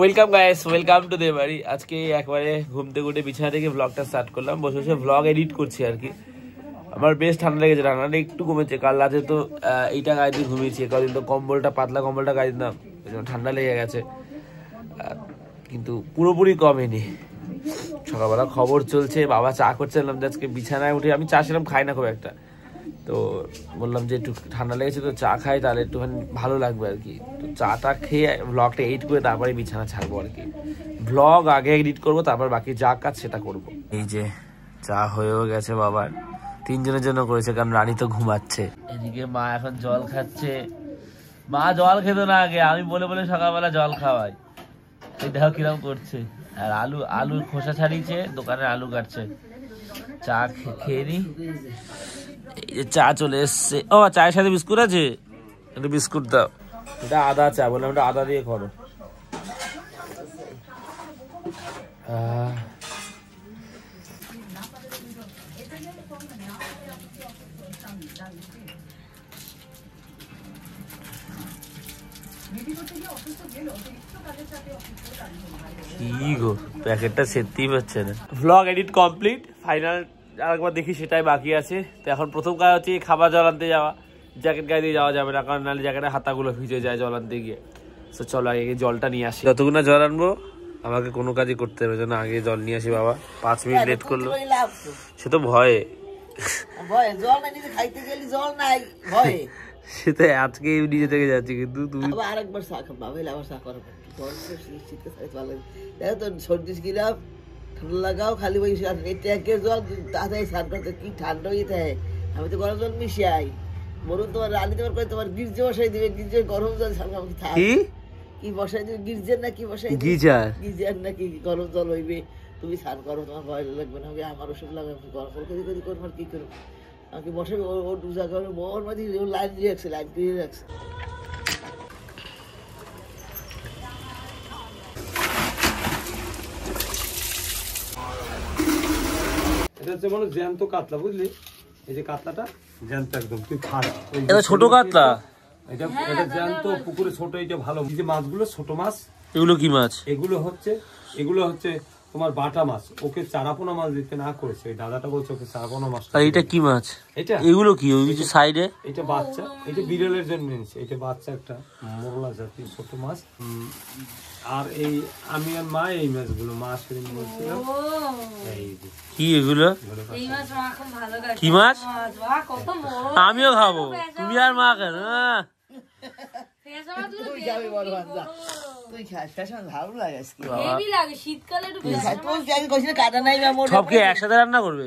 Welcome guys, welcome to দে বাড়ি। আজকে একবারে ঘুম থেকে উঠে বিছানা থেকে ব্লগটা স্টার্ট করলাম। বসে বসে ব্লগ এডিট করছি আর কি। আমার বেশ ঠান্ডা লেগেছে, ঠান্ডাটা একটু কমেছে। কাল রাতে তো এইটা গায়ে দিয়ে ঘুমিয়েছি, কদিন তো কম্বলটা পাতলা কম্বলটা গায়ে দিলাম, ঠান্ডা লেগে গেছে, কিন্তু পুরোপুরি কমেনি। সকালবেলা খবর চলছে, বাবা চা করছিলাম যে আজকে বিছানায় উঠে, আমি চা সেরকম খাই না খুব একটা, তো বললাম যে একটু ঠান্ডা লেগেছে তো চা খাই, তাহলে একটুখানি ভালো লাগবে আর কি। তো চাটা খেয়ে ব্লগটা এডিট করে তারপরে বিছানা ছাড়বো আর কি। ব্লগ আগে এডিট করবো, তারপর বাকি যা কাজ সেটা করবো। এই যে চা হয়েও গেছে বাবার, তিনজনের জন্য করেছে, কারণ রানী তো ঘুমাচ্ছে। এদিকে মা এখন জল খাচ্ছে। মা জল খেত না আগে, আমি বলে বলে সকালবেলা জল খাওয়াই। এই দেখো কিরকম করছে। আর আলুর খোসা ছাড়িয়েছে, দোকানে আলু কাটছে। চা খেয়ে নি। এই যে চা চলে এসছে। ও, চায়ের সাথে বিস্কুট আছে, একটু বিস্কুট দাও। এটা আদা চা, বললাম ওটা আদা দিয়ে করো। কি গো, প্যাকেটটা সেরতেই পারছে না। ভ্লগ এডিট কমপ্লিট, ফাইনাল আরেকবার দেখি সেটাই বাকি আছে। তো এখন প্রথম কাজ হচ্ছে খাবার জল আনতে যাওয়া। জ্যাকেট গায়ে দিয়ে যাওয়া যাবে না, কারণ নাহলে জ্যাকেটের হাতাগুলো ভিজে যায় জল আনতে গিয়ে। তো চলো আগে জলটা নিয়ে আসি। যতক্ষণ না জল আনবো আমাকে কোনো কাজই করতে হবে না, আগে জল নিয়ে আসি। বাবা 5 মিনিট লেট করলো, সে তো ভয়ে সেটা আজকে নিজে থেকে যাচ্ছি, কিন্তু তুমি আরেকবার চা খাবো, আবার চা করবো। দেখো তো সর্দি গিলাম, ঠান্ডা লাগাও, খালি ওই ট্যাঙ্কের জল তাড়াতাড়ি স্নান করতে কি ঠান্ডা হয়ে থাকে। আমি তো গরম জল মিশিয়ে বলুন, তোমার রানী তোমার করে তোমার গির্জে বসাই দিবে, গির্জে গরম জল কি বসাই দিবে, গির্জের না কি বসাই গির্জার নাকি গরম জল হইবে, তুমি স্নান করো, তোমার ভয় লাগবে না। আমার ওষুধ লাগাবে, গরম জল কদি করবো, কি করবো আমাকে বসে ওর দুজা করে ওর মধ্যে লাইন দিয়ে রাখছে, লাইন দিয়ে রাখছে। এটা হচ্ছে মানে জ্যান্ত কাতলা, বুঝলি? এই যে কাতলাটা জ্যান্ত একদম, তুই খাস। এটা ছোট কাতলা, এটা জ্যান্ত পুকুরে ছোট, এটা ভালো। এই যে মাছগুলো ছোট মাছ, এগুলো কি মাছ? এগুলো হচ্ছে তোমার বাটা মাছ। ওকে চারাপোনা মাছ দিতে না করেছে, এই দাদাটা বলছে ওকে চারাপোনা মাছ। আর এটা কি মাছ? এটা এগুলো কি ওই যে সাইডে? এটা বাচ্চা, এটা বিড়ালের জন্য নিয়েছে। এটা বাচ্চা একটা মোরলা জাতীয় ছোট মাছ। আর এই আমি আর মা এই মাছগুলো বলছিলাম। কি এগুলো? কি মাছ? আমিও খাবো, তুমি আর মা কেন? একসাথে রান্না করবে?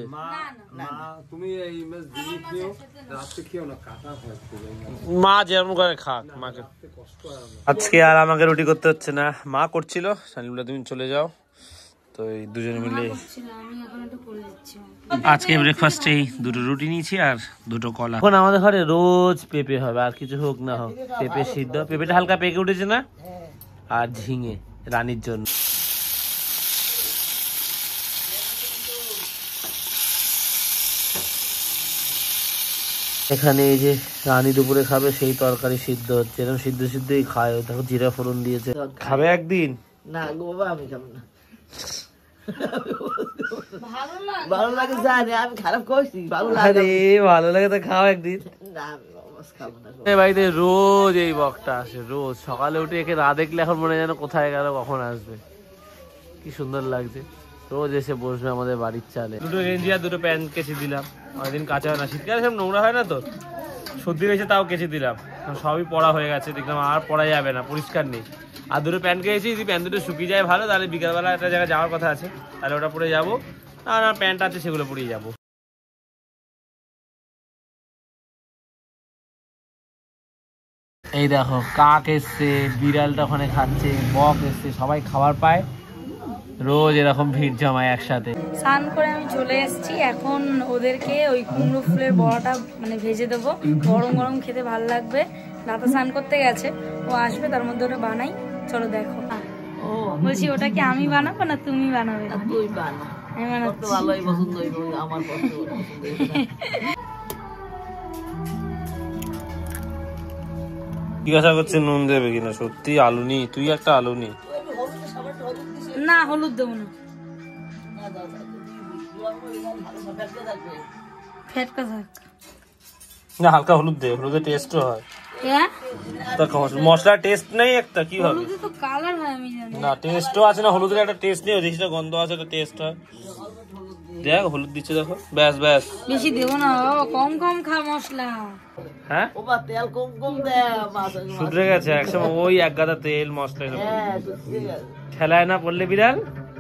মা যেমন করে খাক, মাকে। আজকে আর আমাকে রুটি করতে হচ্ছে না, মা করছিল। সানিবুল্লাহ তুমি চলে যাও, তো এই দুজনে মিলে আজকে ব্রেকফাস্টেই 2টো রুটি নিয়েছি আর 2টো কলা। এখন আমাদের ঘরে রোজ পেঁপে হবে, আর কিছু হোক না হোক পেঁপে সিদ্ধ। পেঁপেটা হালকা পেকে উঠেছে না, আর ঝিঙে রানীর জন্য। এখানে এই যে রানী দুপুরে খাবে সেই তরকারি সিদ্ধ হচ্ছে, এরকম সিদ্ধই খায়। দেখো জিরা ফোড়ন দিয়েছে। খাবে একদিন? না গো বাবা, আমি খাবো না। ভালো লাগে জানি, আমি খারাপ করছি, ভালো লাগে তো খাও একদিন। বাড়িতে রোজ এই বকটা আসে, রোজ সকালে উঠে একে না দেখলে এখন মনে যেন কোথায় গেল, কখন আসবে। কি সুন্দর লাগছে, রোজ এসে বসবে আমাদের বাড়ির চালে। 2টো গেঞ্জি আর 2টো প্যান্ট কেচে দিলাম, অনেকদিন কাঁচা হয় না, শীতকালে সব নোংরা হয় না, তো সর্দি হয়েছে তাও কেচে দিলাম। সবই পড়া হয়ে গেছে, দেখলাম আর পড়া যাবে না, পরিষ্কার নেই। আর 2টো প্যান্ট কেছি, যদি প্যান্ট 2টো শুকিয়ে যায় ভালো, তাহলে বিকালবেলা একটা জায়গায় যাওয়ার কথা আছে, তাহলে ওটা পরে যাবো। আর প্যান্ট আছে সেগুলো পরেই যাবো। এই দেখো কাক এসছে, বিড়ালটা ওখানে খাচ্ছে, বক এসছে, সবাই খাবার পায়। রোজ এরকম ভিড় জমায় একসাথে। স্নান করে আমি চলে এসেছি, এখন ওদেরকে ওই কুমড়ো ফুলের বড়াটা মানে ভেজে দেবো, গরম গরম খেতে ভালো লাগবে। দাদা স্নান করতে গেছে, ও আসবে, তার মধ্যে ওটা বানাই। চলো দেখো। বলছি ওটা কি আমি বানাবো না তুমি বানাবে? তুই বানা, আমি বানাচ্ছি। ভালোই পছন্দ হইব আমার পছন্দ। জিজ্ঞাসা করছে নুন দেবে কিনা, সত্যি আলু নি, তুই একটা আলু নি। না হলুদ দেবো না, ফেটকা থাক না, হালকা হলুদ দে, হলুদের টেস্টও হয়। হ্যাঁ মশলা টেস্ট নেই একটা, কি হবে? হলুদে তো কালার হয় আমি জানি। না টেস্টও আছে না, হলুদের একটা টেস্ট নেই, জিনিসটা গন্ধ আছে, একটা টেস্ট হয়। দেখ হলুদ দিচ্ছে, দেখো, ব্যাস ব্যাস। বেশি দেবো না বাবা, কম কম খা মশলা। হ্যাঁ ও বা তেল কম কম দেয় মাছ। শুধরে গেছে একসময় ওই এক গাদা তেল মশলা এর উপর। হ্যাঁ ঠিক আছে, ঠেলায় না পড়লে বিড়াল।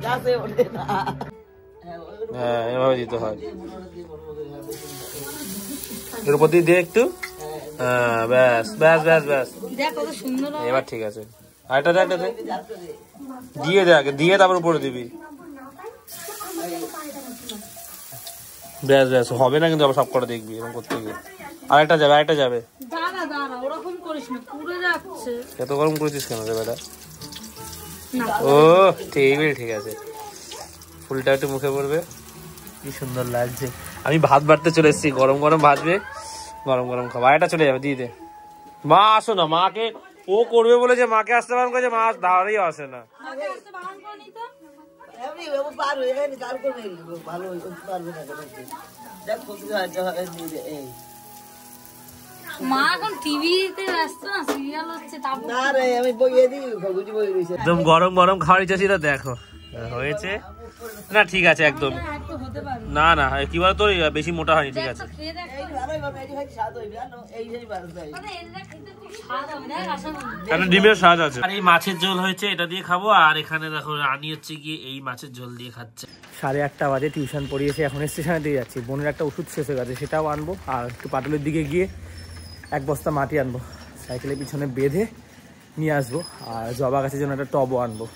গাছে ওঠে না। হ্যাঁ এভাবে দিতে হয়, এর উপর দিয়ে দে একটু। হ্যাঁ ব্যাস ব্যাস ব্যাস ব্যাস, দেখ কত সুন্দর হয়। এবার ঠিক আছে। আরেকটা দে, একটা দে, দিয়ে দে আগে, দিয়ে তারপর উপরে দিবি। ব্যাস ব্যাস, হবে না কিন্তু আবার সব কটা দেখবি এরকম করতে গিয়ে। আরেকটা যাবে, আরেকটা যাবে। দাঁড়া দাঁড়া, ওরকম করিস না, পুড়ে যাচ্ছে। এত গরম করেছিস কেন রে বেটা? না ও টেবিল ঠিক আছে, ফুলটা একটু মুখে পড়বে, কি সুন্দর লাগছে। আমি ভাত বাড়তে চলে এসেছি, গরম গরম ভাজবে, গরম গরম খাবার। এটা চলে যাবে, দিয়ে দে। মা আসো না, মাকে ও করবে বলে যে মাকে আসতে পারেন, যে মা দাঁড়িয়ে আসে না। মাকে আসতে বারণ করে নি তো। এমনি ও পার হয়ে গেছে, কার করে ভালো পারবে না কেন? দেখ কত এই মা এখন টিভিতে ব্যস্ত না, সিরিয়াল হচ্ছে, তারপর না রে, আমি বইয়ে দিই, গুজি বই রয়েছে। একদম গরম গরম খাবার ইচ্ছা ছিল, দেখো হয়েছে না, ঠিক আছে একদম। একটু হতে পারে। না না কি বলতো, বেশি মোটা হয়নি, ঠিক আছে। খেয়ে দেখ, এই ভালোই বাবা, এই ভাই স্বাদ হইবে না, এই যে বাস ভাই। মানে এরা খেতে খুব স্বাদ হবে, দেখ আশা করি। একটা ডিমের স্বাদ আছে। আর এই মাছের ঝোল হয়েছে, এটা দিয়ে খাবো। আর এখানে দেখো রানী হচ্ছে গিয়ে এই মাছের ঝোল দিয়ে খাচ্ছে। 8:30 বাজে, টিউশন পড়িয়েছে, এখন স্টেশনে দিয়ে যাচ্ছি। বোনের একটা ওষুধ শেষ হয়ে গেছে, সেটাও আনবো। আর একটু পাটুলের দিকে গিয়ে 1 বস্তা মাটি আনবো, সাইকেলের পিছনে বেঁধে নিয়ে আসবো। আর জবা গাছের জন্য একটা টবও আনবো।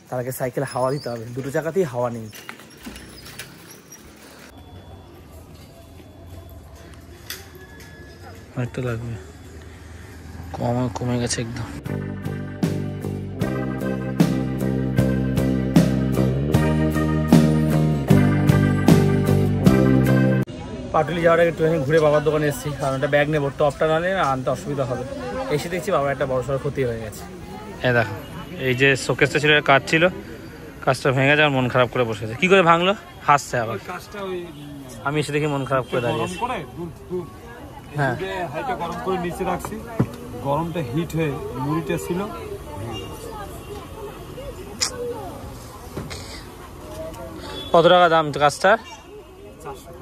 তার আগে সাইকেলে হাওয়া দিতে হবে, দুটো চাকাতেই হাওয়া নেই। একটা লাগবে, কমে গেছে একদম। পাটুলি যাওয়ার আগে একটুখানি ঘুরে বাবার দোকানে এসেছি, কারণ একটা ব্যাগ নেবো, টপটা না নিলে আনতে অসুবিধা হবে। এসে দেখছি বাবার একটা বড় সড়ো ক্ষতি হয়ে গেছে। হ্যাঁ দেখো, এই যে শোকেসটা ছিল, কাজ ছিল, কাজটা ভেঙে গেছে, আর মন খারাপ করে বসে আছে। কি করে ভাঙলো? হাসছে আবার। আমি এসে দেখি মন খারাপ করে দাঁড়িয়েছে। হ্যাঁ হাইটা গরম করে নিচে রাখছি, গরমটা হিট হয়ে মুড়িটা ছিল। কত টাকা দাম কাজটা? 400 টাকা।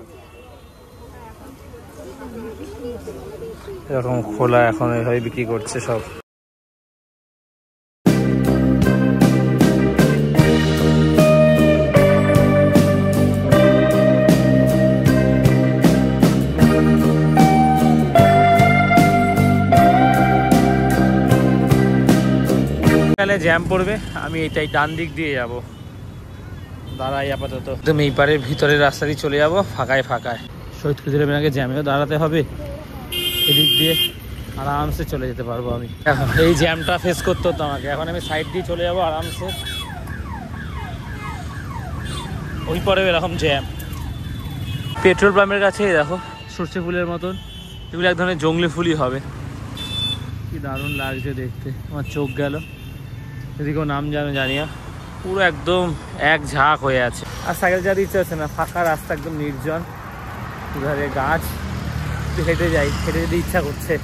এরকম খোলা এখন এইভাবে বিক্রি করছে সব। জ্যাম পড়বে, আমি এটাই ডান দিক দিয়ে যাব। দাঁড়াই আপাতত, একদম এই পারে ভিতরের রাস্তা দিয়ে চলে যাবো, ফাঁকায় ফাঁকায়। শহীদ খুঁজে আগে জ্যামেও দাঁড়াতে হবে, এদিক দিয়ে আরামসে চলে যেতে পারবো আমি। এখন এই জ্যামটা ফেস করতে হতো আমাকে, এখন আমি সাইড দিয়ে চলে যাবো আরামসে। ওই পরে এরকম জ্যাম। পেট্রোল পাম্পের কাছে দেখো সর্ষে ফুলের মতন, এগুলো এক ধরনের জংলি ফুলই হবে। কি দারুণ লাগছে দেখতে, আমার চোখ গেল। এদিকেও নাম জানি না, পুরো একদম এক ঝাঁক হয়ে আছে। আর সাইকেল চালাতে ইচ্ছা হচ্ছে না, ফাঁকা রাস্তা, একদম নির্জন, দুধারে গাছ, হেঁটে যাই, হেঁটে যেতে ইচ্ছা করছে।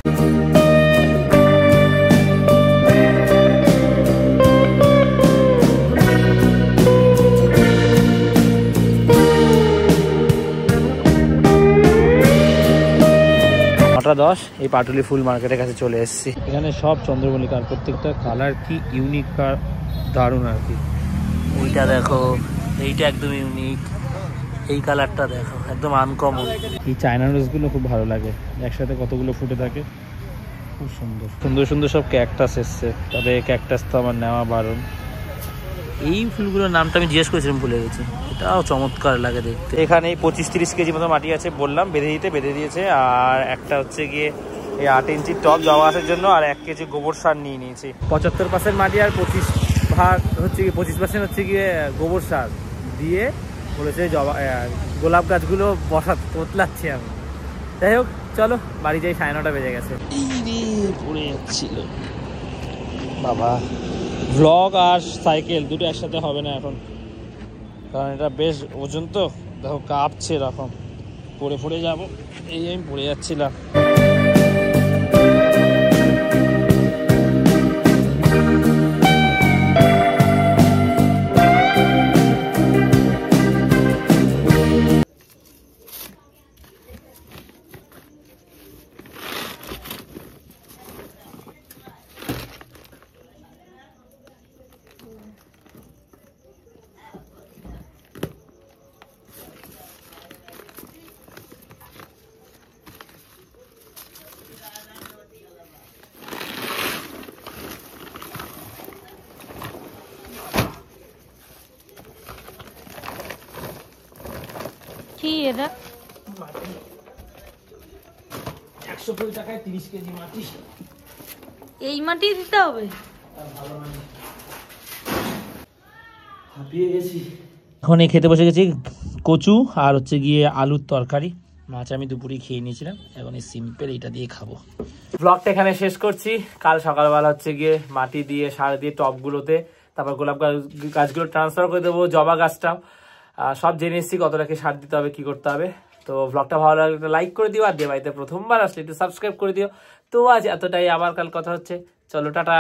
নটা 10, এই পাটুলি ফুল মার্কেটের কাছে চলে এসেছি। এখানে সব চন্দ্রমল্লিকার, প্রত্যেকটা কালার কি ইউনিক, দারুণ আর কি। এইটা দেখো, এইটা একদম ইউনিক, এই কালারটা দেখো একদম আনকমন। এই চায়না রোজগুলো খুব ভালো লাগে, একসাথে কতগুলো ফুটে থাকে, খুব সুন্দর সুন্দর সুন্দর সব ক্যাকটাস এসছে, তবে ক্যাকটাস তো আমার নেওয়া বারণ। এই ফুলগুলোর নামটা আমি জিজ্ঞেস করেছিলাম, ভুলে গেছি। এটাও চমৎকার লাগে দেখতে। এখানে 25-30 কেজি মতো মাটি আছে, বললাম বেঁধে দিয়েছে। আর একটা হচ্ছে গিয়ে এই 8 ইঞ্চির টব জবা গাছের জন্য, আর 1 কেজি গোবর সার নিয়ে নিয়েছি। 75% মাটি আর 25% হচ্ছে গিয়ে গোবর সার দিয়ে বলেছে গোলাপ গাছগুলো তোতলাচ্ছি আমি। যাই হোক চলো বাড়ি যাই, 9:30 বেজে গেছে। পড়ে যাচ্ছিল বাবা, ব্লগ আর সাইকেল দুটো একসাথে হবে না এখন, কারণ এটা বেশ ওজন তো, দেখো কাঁপছে এরকম, পড়ে যাবো, এই আমি পড়ে যাচ্ছিলাম। কি এটা? 120 টাকায় 30 কেজি মাটি। এই মাটি দিতে হবে? হাঁপিয়ে গেছি। এখন এই খেতে বসে গেছি কচু আর হচ্ছে গিয়ে আলুর তরকারি, মাছ আমি দুপুরে খেয়ে নিয়েছিলাম, এখন এই সিম্পল এটা দিয়ে খাবো। ব্লগটা এখানে শেষ করছি। কাল সকালবেলা হচ্ছে গিয়ে মাটি দিয়ে সার দিয়ে টবগুলোতে, তারপর গোলাপ গাছগুলো ট্রান্সফার করে দেবো, জবা গাছটাও সব জেনে এসেছি কতটা কি সার দিতে হবে, কি করতে হবে। তো ব্লগটা ভালো লাগলে একটা লাইক করে দিও, আর দিয়ে বাড়িতে প্রথমবার আসলে একটু সাবস্ক্রাইব করে দিও। তো আজ এতটাই, আবার কাল কথা হচ্ছে, চলো টাটা।